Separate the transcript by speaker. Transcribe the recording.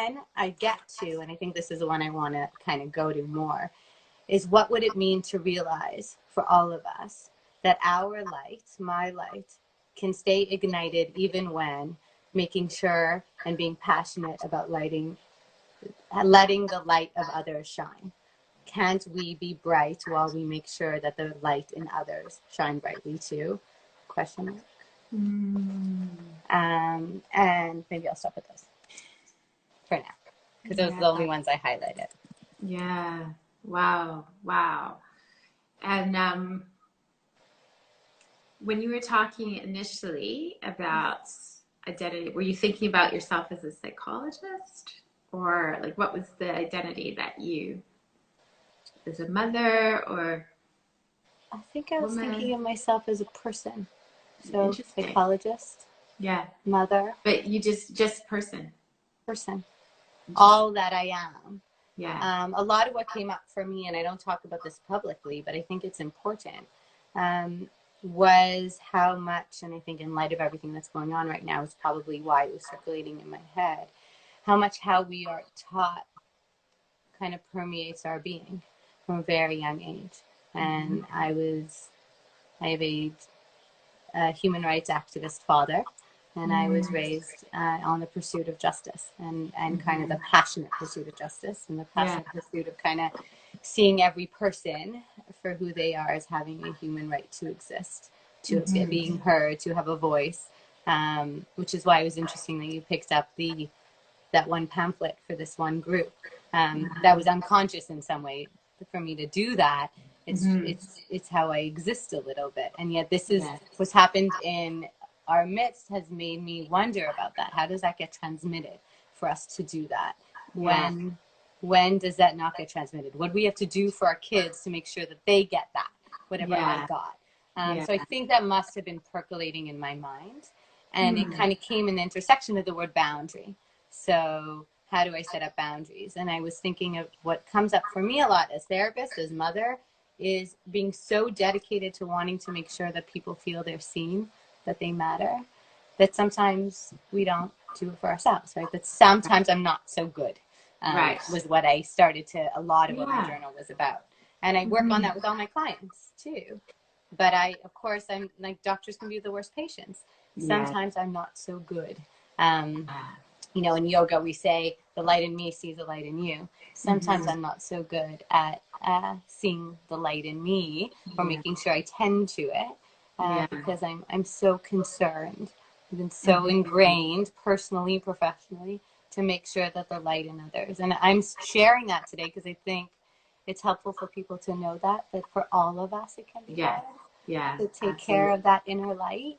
Speaker 1: one I get to, and I think this is the one I want to kind of go to more, is what would it mean to realize for all of us that our light, my light, can stay ignited even when making sure and being passionate about letting the light of others shine. Can't we be bright while we make sure that the light in others shine brightly too? Question mark. And maybe I'll stop with those for now, because those are the only ones I highlighted.
Speaker 2: Yeah. Wow. And when you were talking initially about identity, were you thinking about yourself as a psychologist, or like what was the identity that you, as a mother or
Speaker 1: I think I was
Speaker 2: woman?
Speaker 1: thinking of myself as a person. So psychologist.
Speaker 2: Yeah.
Speaker 1: Mother.
Speaker 2: But you just person.
Speaker 1: All that I am.
Speaker 2: Yeah.
Speaker 1: A lot of what came up for me, and I don't talk about this publicly, but I think it's important, was how much, and I think in light of everything that's going on right now is probably why it was circulating in my head, how we are taught kind of permeates our being from a very young age. And I have a human rights activist father, and I was raised on the pursuit of justice and kind of the passionate pursuit of justice and the passionate pursuit of kind of seeing every person for who they are as having a human right to exist, to being heard, to have a voice, which is why it was interesting that you picked up that one pamphlet for this one group. That was unconscious in some way for me to do that. It's how I exist a little bit, and yet this is what's happened in our midst has made me wonder about that. How does that get transmitted for us to do that? When does that not get transmitted? What do we have to do for our kids to make sure that they get that, whatever I got? So I think that must have been percolating in my mind, and it kind of came in the intersection of the word boundary. So how do I set up boundaries? And I was thinking of what comes up for me a lot as therapist, as mother, is being so dedicated to wanting to make sure that people feel they're seen, that they matter, that sometimes we don't do it for ourselves, right? That sometimes I'm not so good, was what I started to, a lot of what my journal was about. And I work on that with all my clients too. But of course, I'm like, doctors can be the worst patients. Sometimes I'm not so good. You know, in yoga, we say the light in me sees the light in you. Sometimes I'm not so good at seeing the light in me or making sure I tend to it. Because I'm so concerned. I've been so ingrained personally, professionally, to make sure that the light in others. And I'm sharing that today because I think it's helpful for people to know that for all of us it can be hard to take care of that inner light.